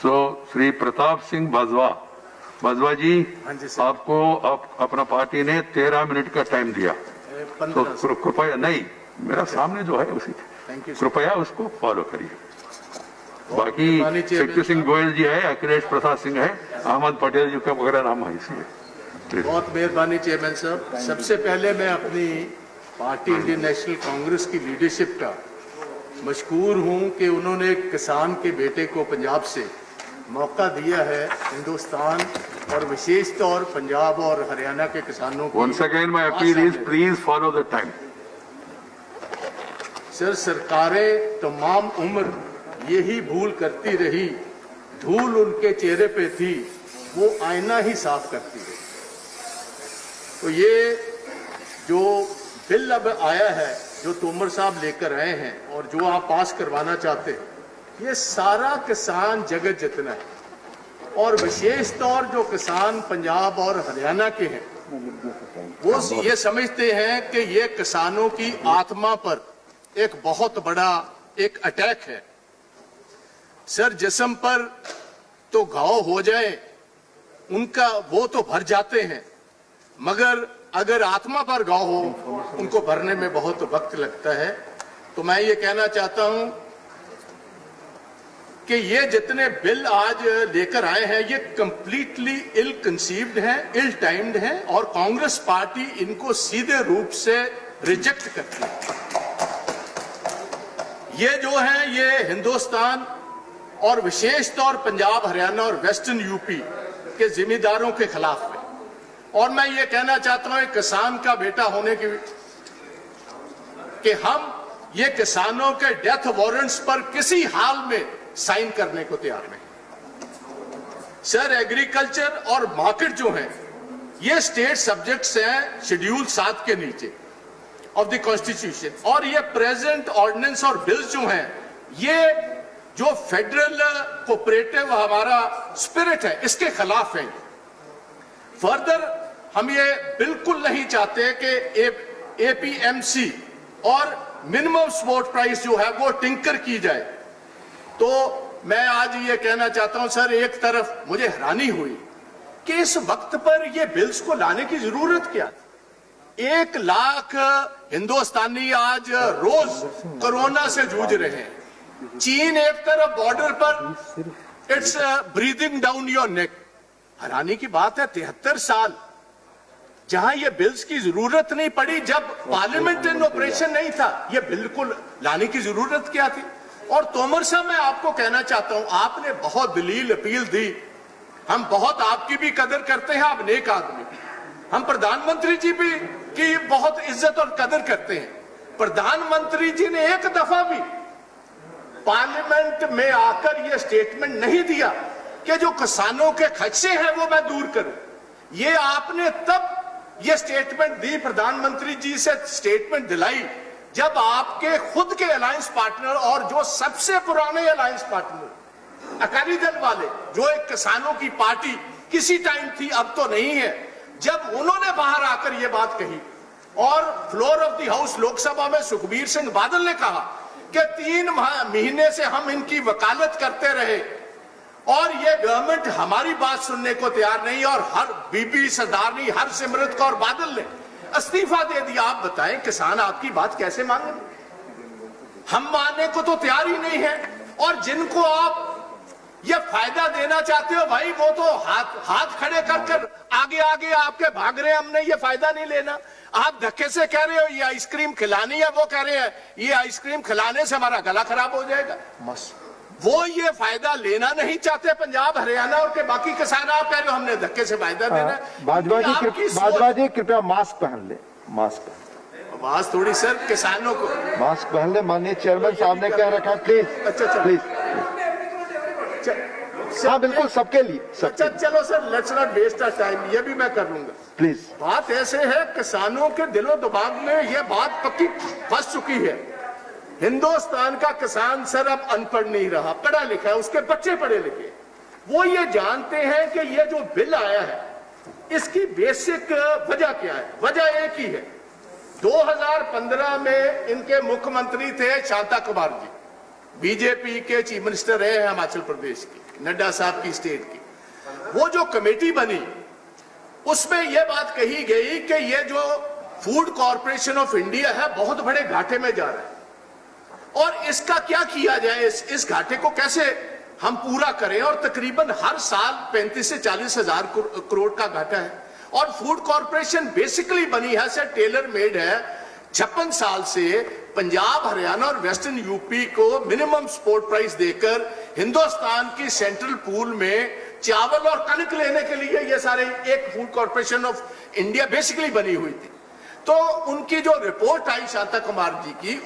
तो श्री प्रताप सिंह बाजवा जी, आपको अपना पार्टी ने 13 मिनट का टाइम दिया, तो कृपया, नहीं मेरा सामने जो है उसी, कृपया उसको फॉलो करिए। बाकी शक्ति सिंह गोयल जी है, अखिलेश प्रसाद सिंह है, अहमद पटेल जी का वगैरह नाम है, इसलिए बहुत मेहरबानी चेयरमैन साहब। सबसे पहले मैं अपनी पार्टी इंडियन नेशनल कांग्रेस की लीडरशिप का मशकूर हूं कि उन्होंने किसान के बेटे को पंजाब से मौका दिया है हिंदुस्तान और विशेष तौर पंजाब और हरियाणा के किसानों को। Once again my appeal is please follow the time. Sir, सरकारें तमाम उम्र यही भूल करती रही, धूल उनके चेहरे पे थी, वो आईना ही साफ करती रही। तो ये जो बिल अब आया है, जो तोमर साहब लेकर आए हैं और जो आप पास करवाना चाहते हैं, ये सारा किसान जगत जितना है, और विशेष तौर जो किसान पंजाब और हरियाणा के हैं, वो ये समझते हैं कि ये किसानों की आत्मा पर एक बहुत बड़ा एक अटैक है। सर, जिस्म पर तो घाव हो जाए उनका वो तो भर जाते हैं, मगर अगर आत्मा पर घाव हो उनको भरने में बहुत वक्त लगता है। तो मैं ये कहना चाहता हूं कि ये जितने बिल आज लेकर आए हैं, ये कंप्लीटली इल कंसीव्ड हैं, इल टाइम्ड हैं, और कांग्रेस पार्टी इनको सीधे रूप से रिजेक्ट करती है। ये जो है, ये हिंदुस्तान और विशेष तौर पंजाब, हरियाणा और वेस्टर्न यूपी के जिम्मेदारों के खिलाफ है। और मैं ये कहना चाहता हूं, किसान का बेटा होने की कि हम ये किसानों के डेथ वारंट्स पर किसी हाल में साइन करने को तैयार नहीं। सर, एग्रीकल्चर और मार्केट जो है, ये स्टेट सब्जेक्ट्स हैं शेड्यूल 7 के नीचे ऑफ द कॉन्स्टिट्यूशन, और ये प्रेजेंट ऑर्डिनेंस और बिल्स जो हैं, ये जो फेडरल कोऑपरेटिव हमारा स्पिरिट है, इसके खिलाफ है। फर्दर हम ये बिल्कुल नहीं चाहते कि एपीएमसी और मिनिमम सपोर्ट प्राइस जो है वो टिंकर की जाए। तो मैं आज ये कहना चाहता हूं सर, एक तरफ मुझे हैरानी हुई कि इस वक्त पर ये बिल्स को लाने की जरूरत क्या। 1 लाख हिंदुस्तानी आज रोज कोरोना से जूझ रहे हैं। चीन एक तरफ बॉर्डर पर it's breathing down your neck. हैरानी की बात है, 73 साल जहां ये बिल्स की जरूरत नहीं पड़ी, जब पार्लियामेंट इन ऑपरेशन नहीं था, ये बिल्कुल लाने की जरूरत क्या थी। और तोमर साहब, मैं आपको कहना चाहता हूं, आपने बहुत दलील अपील दी, हम बहुत आपकी भी कदर करते हैं, आप नेक आदमी। हम प्रधानमंत्री जी भी की बहुत इज्जत और कदर करते हैं। प्रधानमंत्री जी ने एक दफा भी पार्लियामेंट में आकर यह स्टेटमेंट नहीं दिया कि जो किसानों के खदशे हैं वो मैं दूर करूं। ये आपने तब ये स्टेटमेंट दी, प्रधानमंत्री जी से स्टेटमेंट दिलाई, जब आपके खुद के अलायंस पार्टनर और जो सबसे पुराने अलायंस पार्टनर अकाली दल वाले, जो एक किसानों की पार्टी किसी टाइम थी, अब तो नहीं है, जब उन्होंने बाहर आकर यह बात कही, और floor of the house Lok Sabha में सुखबीर सिंह बादल ने कहा कि 3 महीने से हम इनकी वकालत करते रहे और ये गवर्नमेंट हमारी बात सुनने को तैयार नहीं, और हर बीबी सरदारनी हरसिमरत कौर बादल ने इस्तीफा दे दिया। आप बताएं, किसान आपकी बात कैसे मानेंगे। हम मानने को तो तैयार ही नहीं है, और जिनको आप ये फायदा देना चाहते हो भाई, वो तो हाथ खड़े कर आगे आगे आपके भाग रहे हैं, हमने ये फायदा नहीं लेना। आप धक्के से कह रहे हो ये आइसक्रीम खिलानी है, वो कह रहे हैं ये आइसक्रीम खिलाने से हमारा गला खराब हो जाएगा। बस वो ये फायदा लेना नहीं चाहते पंजाब, हरियाणा और के बाकी किसान। आप कह रहे हो हमने धक्के से फायदा देना। बाजवा जी कृपया मास्क पहन ले, मास्क आवाज थोड़ी सर किसानों को मास्क पहन ले। माननीय चेयरमैन साहब ने कह रखा है, प्लीज। अच्छा प्लीज, हाँ बिल्कुल, सबके लिए। अच्छा चलो sir, let's not waste our time, ये भी मैं कर लूंगा प्लीज। बात ऐसे है, किसानों के दिलो दिमाग में ये बात पक्की फंस चुकी है। हिंदुस्तान का किसान सर अब अनपढ़ नहीं रहा, पढ़ा लिखा है, उसके बच्चे पढ़े लिखे। वो ये जानते हैं कि ये जो बिल आया है इसकी बेसिक वजह क्या है। वजह एक ही है, 2015 में इनके मुख्यमंत्री थे शांता कुमार जी, बीजेपी के चीफ मिनिस्टर रहे हैं हिमाचल प्रदेश की, नड्डा साहब की स्टेट की, वो जो कमेटी बनी उसमें यह बात कही गई कि ये जो फूड कॉरपोरेशन ऑफ इंडिया है बहुत बड़े घाटे में जा रहा है और इसका क्या किया जाए, इस घाटे को कैसे हम पूरा करें। और तकरीबन हर साल 35 से 40 हजार करोड़ का घाटा है और फूड कॉरपोरेशन बेसिकली बनी है सर टेलर मेड है। 56 साल से पंजाब, हरियाणा और वेस्टर्न यूपी को मिनिमम सपोर्ट प्राइस देकर हिंदुस्तान की सेंट्रल पूल में चावल और कनक लेने के लिए ये सारे एक food corporation of India basically बनी हुई थी। तो उनकी जो रिपोर्ट आई शांता कुमार जी की,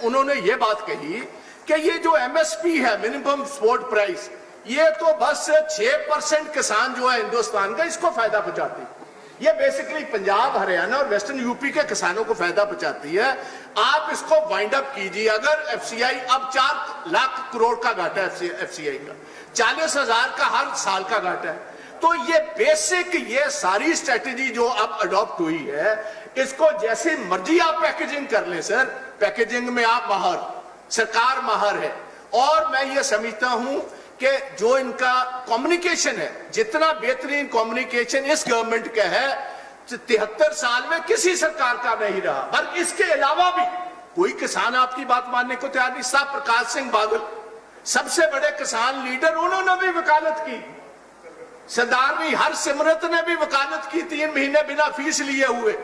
उन्होंने ये बात कही कि ये जो एमएसपी है मिनिमम सपोर्ट प्राइस, ये तो बस 6% किसान जो है हिंदुस्तान का इसको फायदा पहुंचाती है। ये बेसिकली पंजाब, हरियाणा और वेस्टर्न यूपी के किसानों को फायदा पहुंचाती है। आप इसको वाइंड अप कीजिए। अगर एफसीआई अब 4 लाख करोड़ का घाटा है, एफसीआई का 40,000 का हर साल का घाटा है, तो ये बेसिक ये सारी स्ट्रेटेजी जो अब अडॉप्ट हुई है, इसको जैसे मर्जी आप पैकेजिंग कर लें सर, पैकेजिंग में आप माहर, सरकार माहर है। और मैं ये समझता हूं कि जो इनका कम्युनिकेशन है, जितना बेहतरीन कम्युनिकेशन इस गवर्नमेंट का है 73 साल में किसी सरकार का नहीं रहा। पर इसके अलावा भी कोई किसान आपकी बात मानने को तैयार नहीं। साहब प्रकाश सिंह बादल सबसे बड़े किसान लीडर, उन्होंने भी वकालत की। सरदारनी हरसिमरत ने भी वकालत की 3 महीने बिना फीस लिए हुए।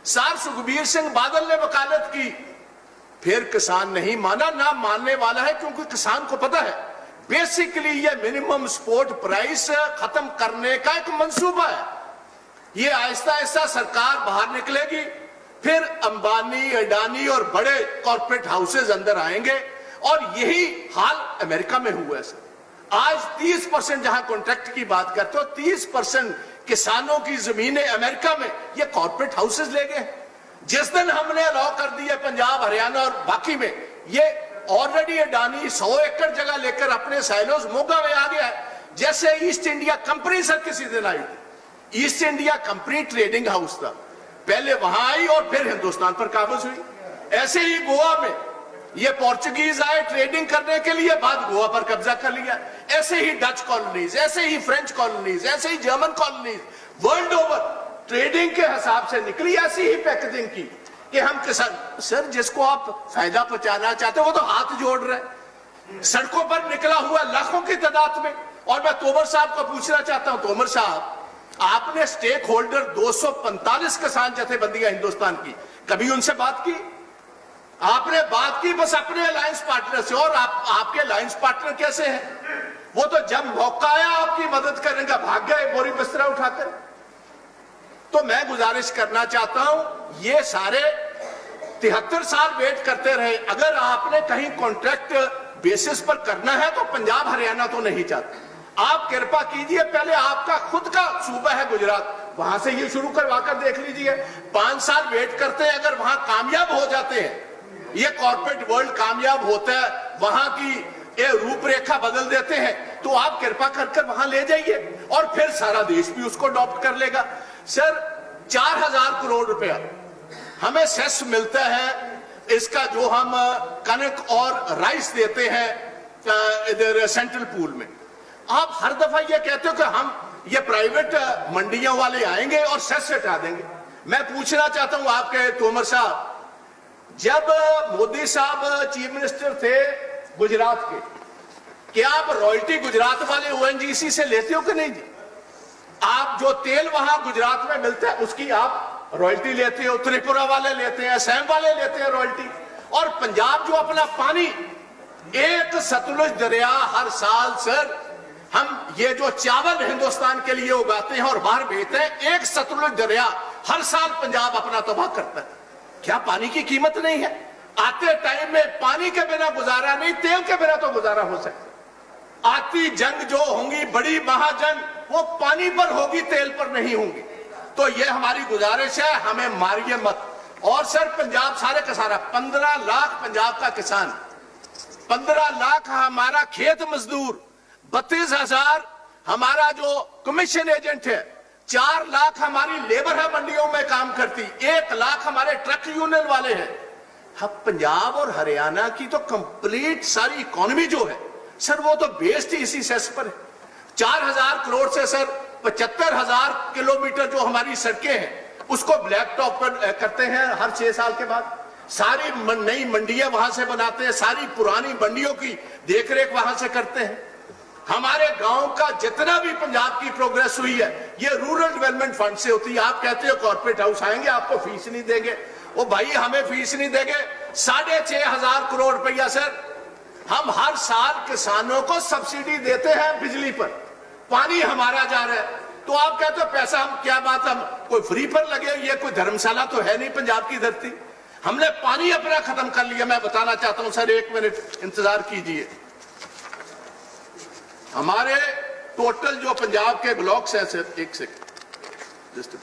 साहब सुखबीर सिंह बादल ने वकालत की, फिर किसान नहीं माना, ना मानने वाला है, क्योंकि किसान को पता है बेसिकली ये मिनिमम सपोर्ट प्राइस खत्म करने का एक मंसूबा है। ये आहिस्ता आहिस्ता सरकार बाहर निकलेगी, फिर अंबानी, अडानी और बड़े कॉर्पोरेट हाउसेज अंदर आएंगे और यही हाल अमेरिका में हुआ है सर। आज 30% जहां कॉन्ट्रैक्ट की बात करते हो, 30% किसानों की जमीनें अमेरिका में ये कॉर्पोरेट हाउसेज ले गए। जिस दिन हमने अलाउ कर दिया पंजाब, हरियाणा और बाकी में, ये ऑलरेडी अडानी 100 एकड़ जगह लेकर अपने साइलोज मोगा में आ गया है। जैसे ईस्ट इंडिया कंपनी सर किसी दिन आई थी, east India company trading house था, पहले वहां आई और फिर हिंदुस्तान पर काबज हुई। ऐसे ही गोवा में ये पोर्चुगीज आए ट्रेडिंग करने के लिए, बाद गोवा पर कब्जा कर लिया। ऐसे ही डच कॉलोनीज, ऐसे ही फ्रेंच कॉलोनीज, ऐसे ही German colonies world over trading के हिसाब से निकली। ऐसी ही पैकेजिंग की कि हम किसान, सर जिसको आप फायदा पहुंचाना चाहते हो वो तो हाथ जोड़ रहे, सड़कों पर निकला हुआ लाखों की तादाद में। और मैं तोमर साहब को पूछना चाहता हूं, तोमर साहब आपने स्टेक होल्डर 245 किसान जथेबंदियां हिंदुस्तान की, कभी उनसे बात की? आपने बात की बस अपने अलायंस पार्टनर से। और आपके अलायंस पार्टनर कैसे हैं? वो तो जब मौका आया आपकी मदद करने का भाग गए बोरी बिस्तरा उठाकर। तो मैं गुजारिश करना चाहता हूं, ये सारे 73 साल वेट करते रहे। अगर आपने कहीं कॉन्ट्रैक्ट बेसिस पर करना है तो पंजाब हरियाणा तो नहीं चाहते। आप कृपा कीजिए, पहले आपका खुद का सूबा है गुजरात, वहां से ये शुरू करवा कर देख लीजिए। 5 साल वेट करते हैं, अगर वहां कामयाब हो जाते हैं, ये कॉर्पोरेट वर्ल्ड कामयाब होता है, वहां की ये रूपरेखा बदल देते हैं, तो आप कृपा कर वहां ले जाइए और फिर सारा देश भी उसको अडॉप्ट कर लेगा। सर 4000 करोड़ रुपया हमें सेस मिलता है, इसका जो हम कनक और राइस देते हैं इधर सेंट्रल पूल में। आप हर दफा ये कहते हो कि हम ये प्राइवेट मंडियों वाले आएंगे और सेस हटा देंगे। मैं पूछना चाहता हूं आपके तोमर साहब, जब मोदी साहब चीफ मिनिस्टर थे गुजरात के, क्या आप रॉयल्टी गुजरात वाले ओएनजीसी से लेते हो कि नहीं जी? आप जो तेल वहां गुजरात में मिलता है उसकी आप रॉयल्टी लेते हो, त्रिपुरा वाले लेते हैं, असम वाले लेते हैं रॉयल्टी। और पंजाब जो अपना पानी, एक सतलुज दरिया हर साल सर, हम ये जो चावल हिंदुस्तान के लिए उगाते हैं और बाहर भेजते हैं, एक सतलुज दरिया हर साल पंजाब अपना तबाह करता है। क्या पानी की कीमत नहीं है? आते टाइम में पानी के बिना गुजारा नहीं, तेल के बिना तो गुजारा हो सकता। आती जंग जो होंगी, बड़ी महाजंग, वो पानी पर होगी, तेल पर नहीं होंगी। तो ये हमारी गुजारिश है, हमें मारिए मत। और सर पंजाब सारे का सारा 15 लाख पंजाब का किसान, 15 लाख हमारा खेत मजदूर, 32,000 हमारा जो कमीशन एजेंट है, 4 लाख हमारी लेबर है मंडियों में काम करती, 1 लाख हमारे ट्रक यूनियन वाले हैं, हाँ, पंजाब और हरियाणा की तो कंप्लीट सारी इकोनॉमी जो है सर, वो तो बेस्ड ही इसी सेस पर है। 4000 करोड़ से सर 75,000 किलोमीटर जो हमारी सड़कें हैं उसको ब्लैक टॉप पर करते हैं हर 6 साल के बाद। सारी नई मंडियां वहां से बनाते हैं, सारी पुरानी मंडियों की देखरेख वहां से करते हैं। हमारे गांव का जितना भी पंजाब की प्रोग्रेस हुई है ये रूरल डेवलपमेंट फंड से होती है। आप कहते हो कॉर्पोरेट हाउस आएंगे आपको फीस नहीं देंगे, वो भाई हमें फीस नहीं देंगे। 6,500 करोड़ रुपया सर हम हर साल किसानों को सब्सिडी देते हैं बिजली पर, पानी हमारा जा रहा है। तो आप कहते हो पैसा हम क्या बात, हम कोई फ्री पर लगे, ये कोई धर्मशाला तो है नहीं पंजाब की धरती। हमने पानी अपना खत्म कर लिया। मैं बताना चाहता हूं सर, 1 मिनट इंतजार कीजिए। हमारे टोटल जो पंजाब के ब्लॉक्स हैं सर, 1 सेकंड जस्ट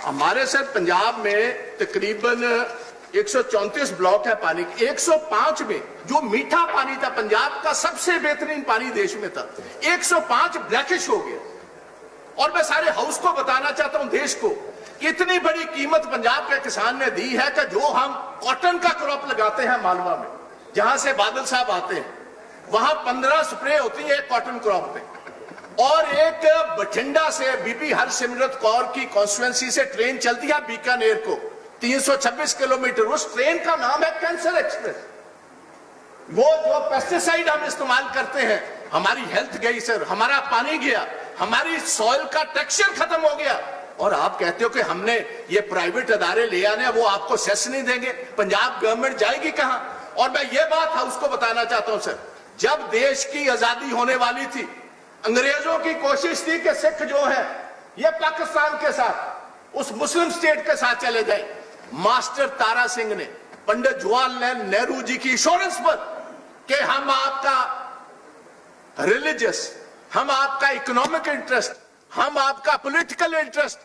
हमारे सर पंजाब में तकरीबन 134 ब्लॉक है पानी के। 105 में जो मीठा पानी था, पंजाब का सबसे बेहतरीन पानी देश में था, 105 ब्लैकिश हो गया। और मैं सारे हाउस को बताना चाहता हूं, देश को, कि इतनी बड़ी कीमत पंजाब के किसान ने दी है कि जो हम कॉटन का क्रॉप लगाते हैं मालवा में, जहां से बादल साहब आते हैं, वहां 15 स्प्रे होती है कॉटन क्रॉप पे। और एक बठिंडा से बीबी हरसिमरत कौर की कॉन्स्टिट्यूएंसी से ट्रेन चलती है बीकानेर को 326 किलोमीटर। उस ट्रेन का नाम है कैंसर एक्सप्रेस। वो जो पेस्टिसाइड हम इस्तेमाल करते हैं, हमारी हेल्थ गई सर, हमारा पानी गया, हमारी सॉइल का टेक्सचर खत्म हो गया। और आप कहते हो कि हमने ये प्राइवेट अदारे ले आने, वो आपको सेस नहीं देंगे, पंजाब गवर्नमेंट जाएगी कहां? और मैं ये बात हाउस को बताना चाहता हूं सर, जब देश की आजादी होने वाली थी, अंग्रेजों की कोशिश थी कि सिख जो है ये पाकिस्तान के साथ उस मुस्लिम स्टेट के साथ चले जाए। मास्टर तारा सिंह ने पंडित जवाहरलाल नेहरू जी की इंश्योरेंस पर कि हम आपका रिलीजियस, हम आपका इकोनॉमिक इंटरेस्ट, हम आपका पॉलिटिकल इंटरेस्ट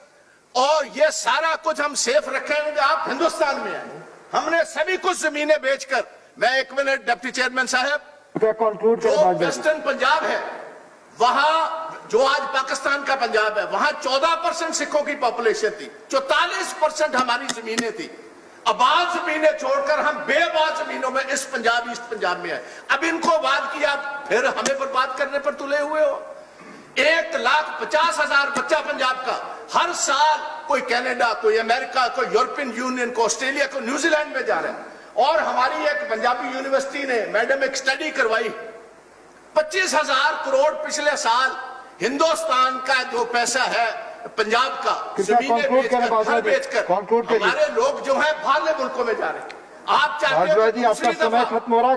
और ये सारा कुछ हम सेफ रखेंगे, आप हिंदुस्तान में आए। हमने सभी कुछ जमीनें बेचकर, मैं 1 मिनट डिप्टी चेयरमैन साहब, जो वेस्टर्न पंजाब है वहां जो आज पाकिस्तान का पंजाब है, वहां 14% सिखों की पॉपुलेशन थी, 44% हमारी जमीनें थी। आबाद जमीनें छोड़कर हम बेआबाद जमीनों में इस पंजाब, ईस्ट पंजाब में आए। अब इनको बात किया, फिर हमें बर्बाद करने पर तुले हुए हो। 1,50,000 बच्चा पंजाब का हर साल कोई कनाडा, कोई अमेरिका, कोई यूरोपियन यूनियन, को ऑस्ट्रेलिया, को न्यूजीलैंड में जा रहे हैं। और हमारी एक पंजाबी यूनिवर्सिटी ने मैडम एक स्टडी करवाई, 25,000 करोड़ पिछले साल हिंदुस्तान का जो पैसा है पंजाब का, जमीनें बेचकर हमारे लोग जो है बाहरले मुल्कों में जा रहे हैं। आप चाहते हो कि दूसरी दफा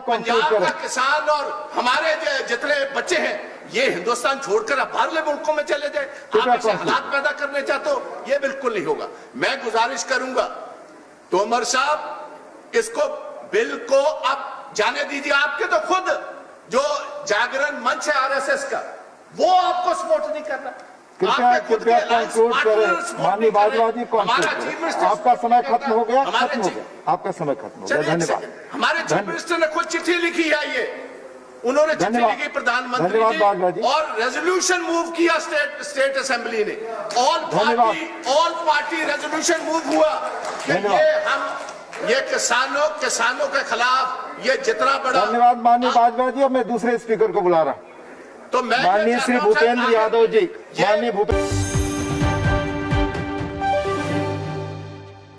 पंजाब का किसान और हमारे जितने बच्चे हैं ये हिंदुस्तान छोड़कर अब बाहरले मुल्कों में चले जाए? आप ऐसे हालात पैदा करने चाहते हो? ये बिल्कुल नहीं होगा। मैं गुजारिश करूंगा तोमर साहब, इसको बिल को अब जाने दीजिए। आपके तो खुद जो जागरण मंच है आरएसएस का, वो आपको सपोर्ट नहीं कर रहा। कृपया कंक्लूड करें माननीय बाजवा जी, आपका समय खत्म हो गया, आपका समय खत्म हो गया। धन्यवाद। हमारे चीफ मिनिस्टर ने खुद चिट्ठी लिखी है, ये उन्होंने चिट्ठी लिखी प्रधानमंत्री जी और रेजोल्यूशन मूव किया स्टेट असेंबली ने। ऑल पार्टी रेजोल्यूशन मूव हुआ कि ये किसानों के खिलाफ ये जितना बड़ा। धन्यवाद माननीय बाजवा जी। अब मैं दूसरे स्पीकर को बुला रहा हूँ, तो मैं माननीय श्री भूपेंद्र यादव जी। माननीय भूपेंद्र